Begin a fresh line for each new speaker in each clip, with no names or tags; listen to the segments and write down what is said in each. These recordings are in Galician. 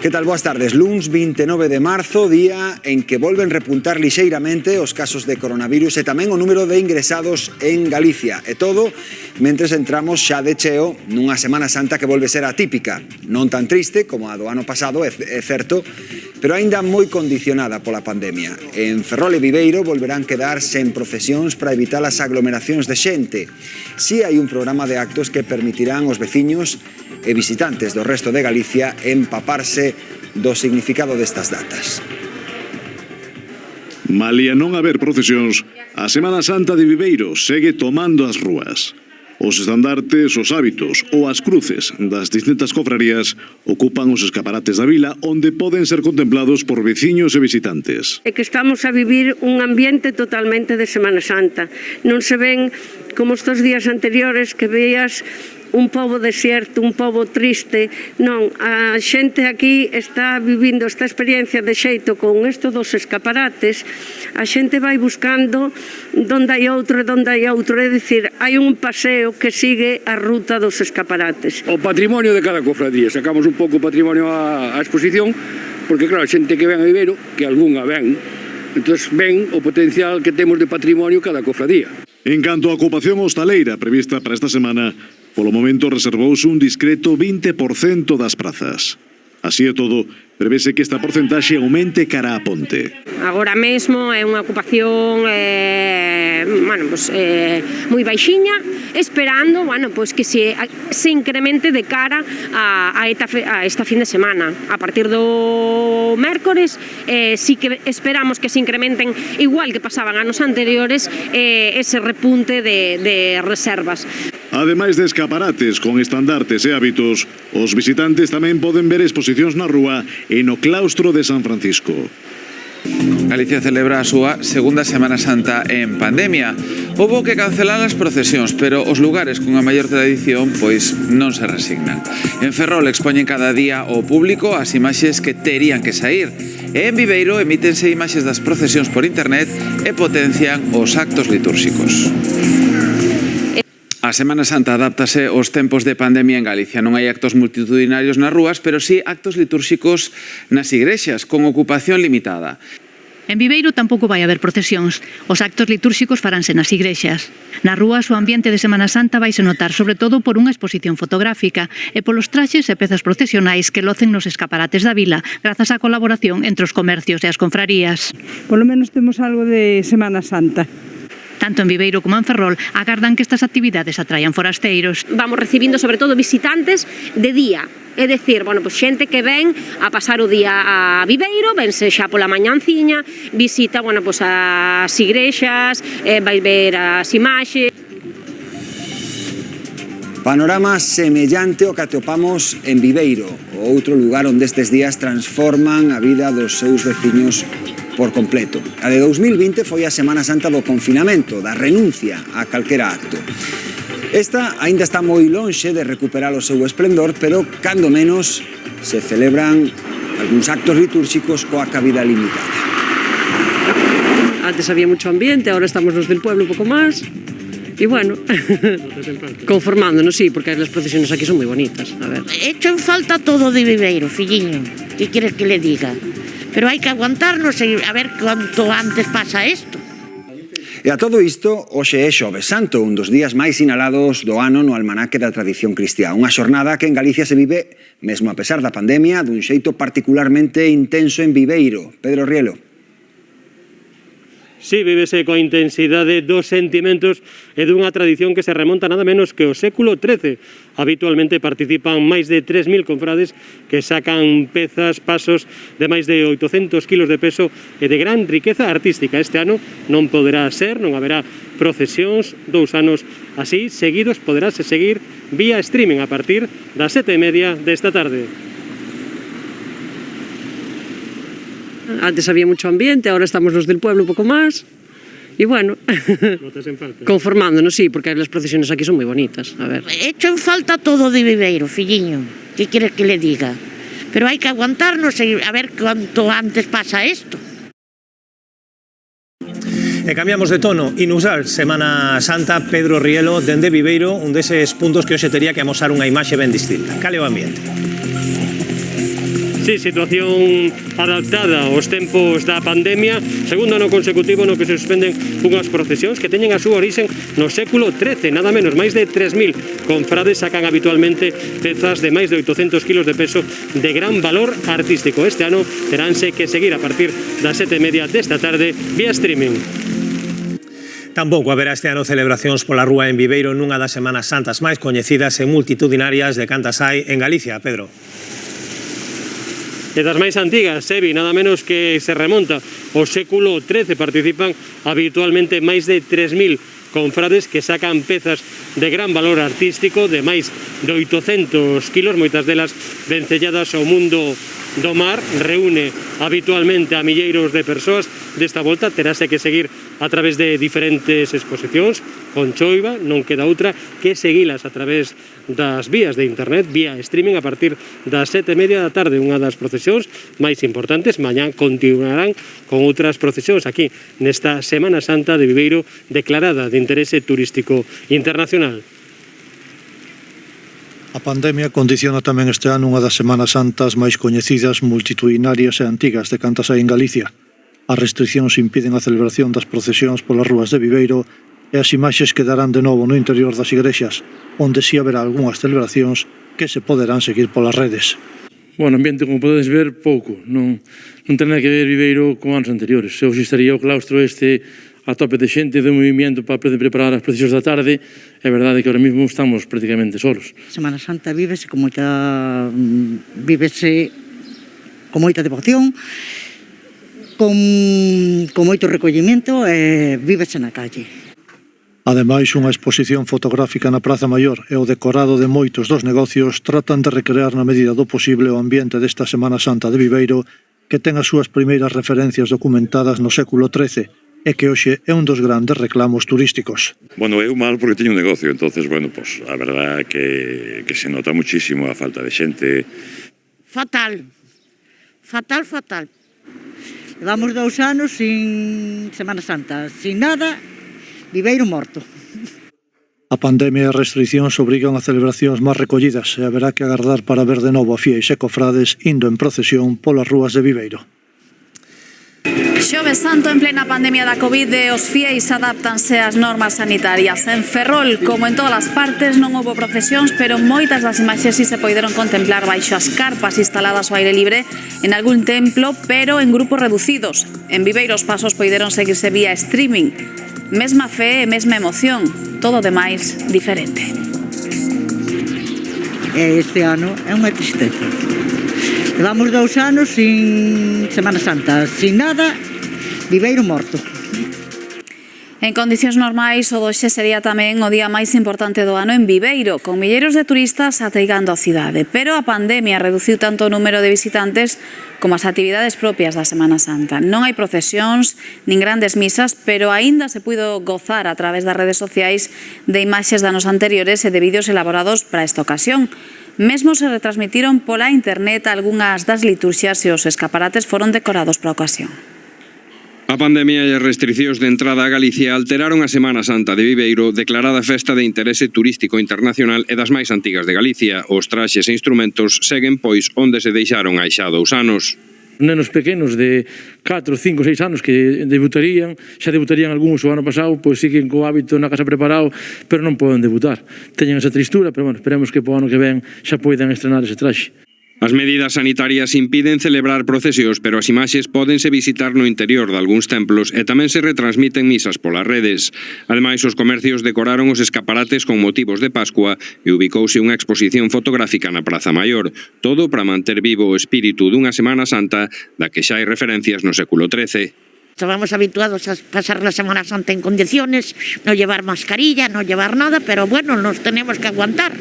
Que tal? Boas tardes. Luns 29 de marzo, día en que volven repuntar lixeiramente os casos de coronavirus e tamén o número de ingresados en Galicia. E todo mentres entramos xa de cheo nunha Semana Santa que volve ser atípica. Non tan triste como a do ano pasado, é certo, pero aínda moi condicionada pola pandemia. En Ferrol e Viveiro volverán quedar sen procesións para evitar as aglomeracións de xente. Si hai un programa de actos que permitirán aos veciños e visitantes do resto de Galicia empaparse do significado destas datas.
Malia non haber procesións, a Semana Santa de Viveiro segue tomando as rúas. Os estandartes, os hábitos ou as cruces das distintas cofrarías ocupan os escaparates da vila onde poden ser contemplados por veciños e visitantes.
É que estamos a vivir un ambiente totalmente de Semana Santa. Non se ven como estos días anteriores que veías un pobo desierto, un pobo triste. Non, a xente aquí está vivindo esta experiencia de xeito con isto dos escaparates. A xente vai buscando donde hai outro e donde hai outro. É dicir, hai un paseo que sigue a ruta dos escaparates.
O patrimonio de cada cofradía. Sacamos un pouco o patrimonio á exposición, porque claro, a xente que ven a Viveiro, que algunha ven, entón ven o potencial que temos de patrimonio cada cofradía.
En canto á ocupación hostaleira prevista para esta semana, polo momento reservouse un discreto 20% das prazas. Así é todo, prevese que esta porcentaxe aumente cara a Ponte.
Agora mesmo é unha ocupación moi baixiña, esperando que se incremente de cara a esta fin de semana. A partir do mércores sí que esperamos que se incrementen, igual que pasaban anos anteriores, ese repunte de reservas.
Ademais de escaparates con estandartes e hábitos, os visitantes tamén poden ver exposicións na rúa e no claustro de San Francisco.
Galicia celebra a súa segunda Semana Santa en pandemia. Houbo que cancelar as procesións, pero os lugares cunha maior tradición pois non se resignan. En Ferrol expoñen cada día ao público as imaxes que terían que sair. E en Viveiro emítense imaxes das procesións por internet e potencian os actos litúrxicos. A Semana Santa adáptase aos tempos de pandemia en Galicia. Non hai actos multitudinarios nas rúas, pero sí actos litúrxicos nas igrexas, con ocupación limitada.
En Viveiro tampouco vai haber procesións. Os actos litúrxicos faránse nas igrexas. Nas rúas o ambiente de Semana Santa vaise notar sobre todo por unha exposición fotográfica e polos traxes e pezas procesionais que locen nos escaparates da vila, grazas á colaboración entre os comercios e as confrarías.
Polo menos temos algo de Semana Santa.
Tanto en Viveiro como en Ferrol agardan que estas actividades atraian forasteiros.
Vamos recibindo sobre todo visitantes de día. É dicir, xente que ven a pasar o día a Viveiro, vense xa pola mañanciña, visita as igrexas, vai ver as imaxes.
Panorama semellante ao que atopamos en Viveiro, outro lugar onde estes días transforman a vida dos seus veciños por completo. A de 2020 foi a Semana Santa do confinamento, da renuncia a calquera acto. Esta aínda está moi lonxe de recuperar o seu esplendor, pero cando menos se celebran algúns actos litúrxicos coa cabida limitada.
Antes había mucho ambiente, ahora estamos los del pueblo un poco más. Y conformándonos, sí, porque las procesiones aquí son muy bonitas. A ver.
Echo en falta todo de Viveiro, filliño. ¿Qué quieres que le diga? Pero hai que aguantarnos e a ver cuanto antes pasa isto.
E a todo isto, hoxe é Xoves Santo, un dos días máis sinalados do ano no almanaque da tradición cristiá. Unha xornada que en Galicia se vive, mesmo a pesar da pandemia, dun xeito particularmente intenso en Viveiro. Pedro Rielo.
Sí, vívese coa intensidade dos sentimentos e dunha tradición que se remonta nada menos que ao século XIII. Habitualmente participan máis de 3.000 confrades que sacan pezas, pasos de máis de 800 kilos de peso e de gran riqueza artística. Este ano non poderá ser, non haberá procesións, 2 anos así seguidos, poderase seguir vía streaming a partir das 7:30 desta tarde.
Antes había mucho ambiente, ahora estamos los del pueblo un poco más. Y conformándonos, sí, porque las procesiones aquí son muy bonitas. A ver.
Echo en falta todo de Viveiro, filliño. ¿Qué quieres que le diga? Pero hay que aguantarnos e a ver cuanto antes pasa isto.
E cambiamos de tono. Inusal, Semana Santa, Pedro Rielo, dende Viveiro, un deses puntos que hoxe tería que amosar unha imaxe ben distinta. Cale o ambiente?
Sí, situación adaptada aos tempos da pandemia, segundo ano consecutivo no que se suspenden unhas procesións que teñen a súa orixe no século XIII, nada menos, máis de 3.000 confrades sacan habitualmente pezas de máis de 800 kilos de peso de gran valor artístico. Este ano teránse que seguir a partir das 7:30 desta tarde vía streaming.
Tampouco haberá este ano celebracións pola rúa en Viveiro nunha das Semanas Santas máis coñecidas e multitudinarias de cantas hai en Galicia. Pedro.
E das máis antigas, Sevi, nada menos que se remonta ao século XIII, participan habitualmente máis de 3.000 confrades que sacan pezas de gran valor artístico de máis de 800 kilos, moitas delas vencelladas ao mundo do mar, reúne habitualmente a milleiros de persoas. Desta volta terase que seguir a través de diferentes exposicións con choiva, non queda outra que seguilas a través das vías de internet, vía streaming a partir das 7:30 da tarde, unha das procesións máis importantes. Mañá continuarán con outras procesións aquí nesta Semana Santa de Viveiro declarada de interese turístico internacional.
A pandemia condiciona tamén este ano unha das Semanas Santas máis coñecidas, multitudinarias e antigas de cantas hai en Galicia. As restriccións impiden a celebración das procesións polas rúas de Viveiro e as imaxes quedarán de novo no interior das igrexas, onde si haberá algunhas celebracións que se poderán seguir polas redes.
Bueno, ambiente, como podedes ver, pouco. Non ten nada que ver Viveiro con anos anteriores. Se hoxe estaría o claustro este a tope de xente, de movimento para preparar as procesións da tarde, é verdade que ahora mesmo estamos prácticamente solos.
Semana Santa vívese con moita devoción, con moito recollimento e vívese na calle.
Ademais, unha exposición fotográfica na Praza Maior e o decorado de moitos dos negocios tratan de recrear na medida do posible o ambiente desta Semana Santa de Viveiro, que ten as súas primeiras referencias documentadas no século XIII e que hoxe é un dos grandes reclamos turísticos.
Bueno, eu mal porque teño un negocio, entonces, bueno, pues a verdad que se nota muchísimo a falta de xente.
Fatal.
Levamos 2 anos sin Semana Santa, sin nada, Viveiro morto.
A pandemia e as restriccións obrigan a celebracións máis recollidas e haberá que agardar para ver de novo a fieis e cofrades indo en procesión polas rúas de Viveiro.
Xoves Santo, en plena pandemia da Covid, os fieis adáptanse ás normas sanitarias. En Ferrol, como en todas as partes, non houbo procesións, pero moitas das imaxes si se poideron contemplar baixo as carpas instaladas ao aire libre en algún templo, pero en grupos reducidos. En Viveiro os pasos poideron seguirse vía streaming. Mesma fe e mesma emoción, todo demais diferente.
Este ano é unha tristeza. Levamos 2 anos sin Semana Santa, sin nada, Viveiro morto.
En condicións normais, o doxe sería tamén o día máis importante do ano en Viveiro, con milleiros de turistas ateigando a cidade. Pero a pandemia reduciu tanto o número de visitantes como as actividades propias da Semana Santa. Non hai procesións nin grandes misas, pero aínda se puido gozar a través das redes sociais de imaxes de anos anteriores e de vídeos elaborados para esta ocasión. Mesmo se retransmitiron pola internet algunhas das liturxias e os escaparates foron decorados para a ocasión.
A pandemia e as restriccións de entrada a Galicia alteraron a Semana Santa de Viveiro, declarada festa de interese turístico internacional e das máis antigas de Galicia. Os traxes e instrumentos seguen, pois, onde se deixaron hai xa 2 anos.
Nenos pequenos de 4, 5, 6 anos que xa debutarían algúns o ano pasado, pois siguen co hábito na casa preparado, pero non poden debutar. Teñen esa tristura, pero bueno, esperemos que po ano que ven xa poidan estrenar ese traxe.
As medidas sanitarias impiden celebrar procesións, pero as imaxes pódense visitar no interior de algúns templos e tamén se retransmiten misas polas redes. Ademais, os comercios decoraron os escaparates con motivos de Pascua e ubicouse unha exposición fotográfica na Praza Maior. Todo para manter vivo o espírito dunha Semana Santa da que xa hai referencias no século XIII.
Estábamos habituados a pasar la Semana Santa en condiciones, no llevar mascarilla, no llevar nada, pero bueno, nos tenemos que aguantar.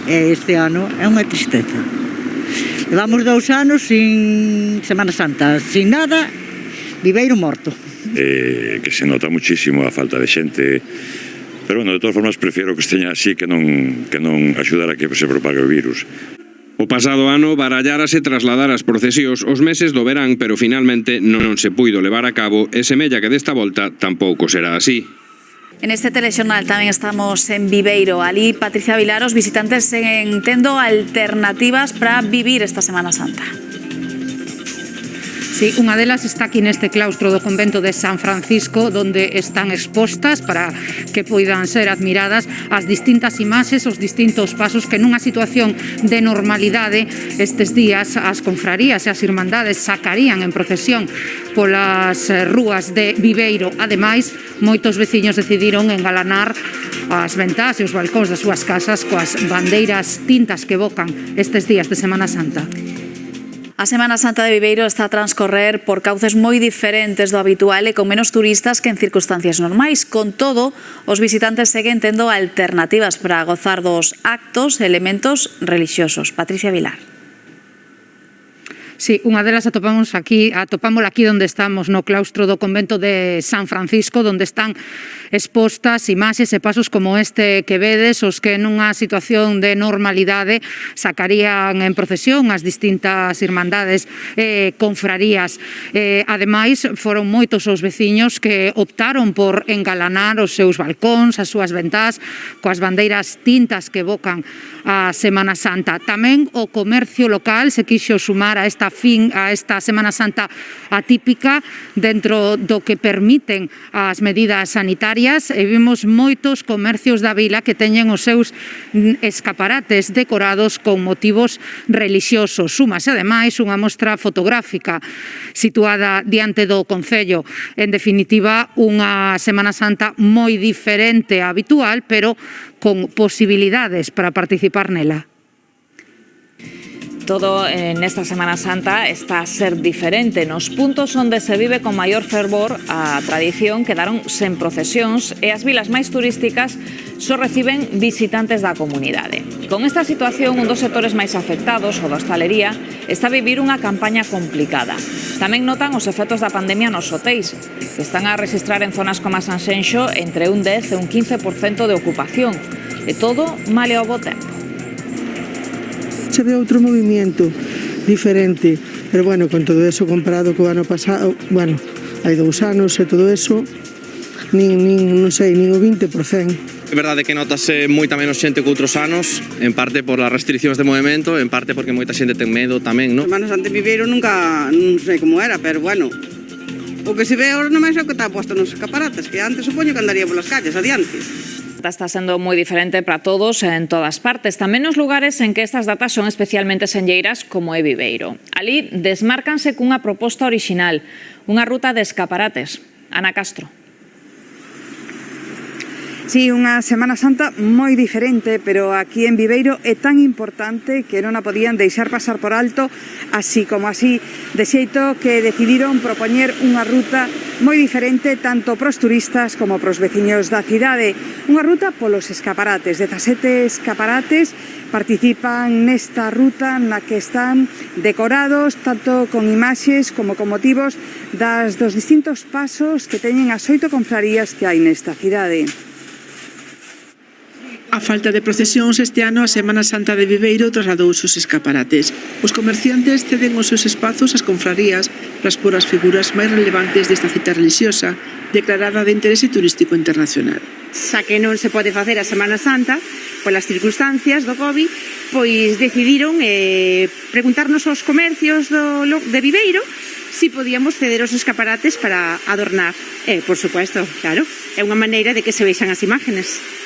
Este ano é unha tristeza. Levamos 2 anos sin Semana Santa, sin nada, Viveiro morto.
Que se nota muchísimo a falta de xente, pero bueno, de todas formas prefiero que esteña así que non axudar a que se propague o virus.
O pasado ano barallárase trasladar as procesións os meses do verán, pero finalmente non se puido levar a cabo e semella que desta volta tampouco será así.
En este telexornal tamén estamos en Viveiro. Alí, Patricia Vilar, os visitantes seguen tendo alternativas para vivir esta Semana Santa.
Sí, unha delas está aquí neste claustro do convento de San Francisco, donde están expostas para que poidan ser admiradas as distintas imaxes, os distintos pasos que nunha situación de normalidade estes días as confrarías e as irmandades sacarían en procesión polas rúas de Viveiro. Ademais, moitos veciños decidiron engalanar as ventás e os balcóns das súas casas coas bandeiras tintas que evocan estes días de Semana Santa.
A Semana Santa de Viveiro está a transcorrer por cauces moi diferentes do habitual e con menos turistas que en circunstancias normais. Con todo, os visitantes seguen tendo alternativas para gozar dos actos e elementos relixiosos. Patricia Vilar.
Sí, unha delas atopámola aquí onde estamos, no claustro do convento de San Francisco, onde están expostas imaxes e pasos como este que vedes, os que nunha situación de normalidade sacarían en procesión as distintas irmandades e confrarías. Ademais, foron moitos os veciños que optaron por engalanar os seus balcóns, as súas ventás, coas bandeiras tintas que evocan a Semana Santa. Tamén o comercio local se quixo sumar a esta Semana Santa atípica dentro do que permiten as medidas sanitarias, e vimos moitos comercios da vila que teñen os seus escaparates decorados con motivos relixiosos. Súmase ademais unha mostra fotográfica situada diante do Concello. En definitiva, unha Semana Santa moi diferente á habitual, pero con posibilidades para participar nela.
Todo nesta Semana Santa está a ser diferente. Nos puntos onde se vive con maior fervor a tradición quedaron sen procesións e as vilas máis turísticas só reciben visitantes da comunidade. Con esta situación, un dos sectores máis afectados, o da hostalería, está a vivir unha campaña complicada. Tamén notan os efectos da pandemia nos hotéis, que están a registrar en zonas como a Sanxenxo entre un 10 e un 15% de ocupación. E todo male ao bo tempo.
Se ve outro movimento diferente, pero bueno, con todo eso comparado co ano pasado, bueno, hai 2 anos e todo eso, nin o 20%.
É verdade que notase moita menos xente que outros anos, en parte por as restriccións de movimento, en parte porque moita xente ten medo tamén, non?
Semana Santa de Viveiro nunca, non sei como era, pero bueno, o que se ve agora non é o que está posto nos escaparates, que antes supoño que andaría polas calles adiante.
Está sendo moi diferente para todos en todas partes, tamén nos lugares en que estas datas son especialmente senlleiras, como é Viveiro. Alí desmárcanse cunha proposta orixinal, unha ruta de escaparates. Ana Castro.
Sí, unha Semana Santa moi diferente, pero aquí en Viveiro é tan importante que non a podían deixar pasar por alto, así como así, de xeito que decidiron propoñer unha ruta moi diferente tanto pros turistas como pros veciños da cidade. Unha ruta polos escaparates, 17 escaparates participan nesta ruta na que están decorados tanto con imaxes como con motivos dos distintos pasos que teñen as 8 confrarías que hai nesta cidade.
A falta de procesións este ano, a Semana Santa de Viveiro trasladou os seus escaparates. Os comerciantes ceden os seus espazos ás confrarías para expor as figuras máis relevantes desta cita religiosa declarada de interese turístico internacional.
Xa que non se pode facer a Semana Santa polas circunstancias do COVID, pois decidiron preguntarnos aos comercios de Viveiro si podíamos ceder os escaparates para adornar. Por supuesto, claro, é unha maneira de que se vexan as imágenes.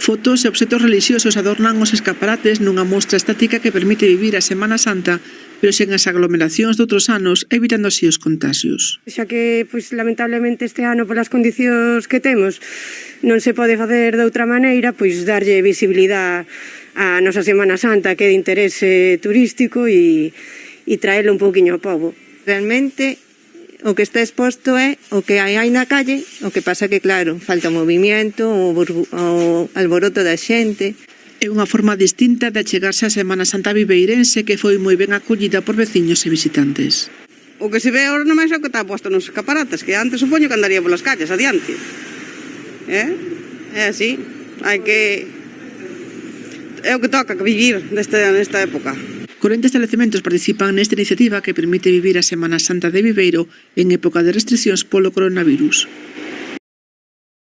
Fotos e obxectos relixiosos adornan os escaparates nunha mostra estática que permite vivir a Semana Santa, pero sen as aglomeracións de outros anos, evitando así os contagios.
Xa que, lamentablemente, este ano, polas condicións que temos, non se pode facer de outra maneira, darlle visibilidade á nosa Semana Santa, que é de interese turístico, e traelo un pouquiño ao pobo.
Realmente, o que está exposto é o que hai na calle, o que pasa que, claro, falta movimento, o alboroto da xente.
É unha forma distinta de achegarse á Semana Santa viveirense que foi moi ben acollida por veciños e visitantes.
O que se ve agora non é o que está posto nos escaparates, que antes supoño que andaría polas calles adiante. É así, hai que... É o que toca que vivir nesta época.
40 establecementos participan nesta iniciativa que permite vivir a Semana Santa de Viveiro en época de restriccións polo coronavirus.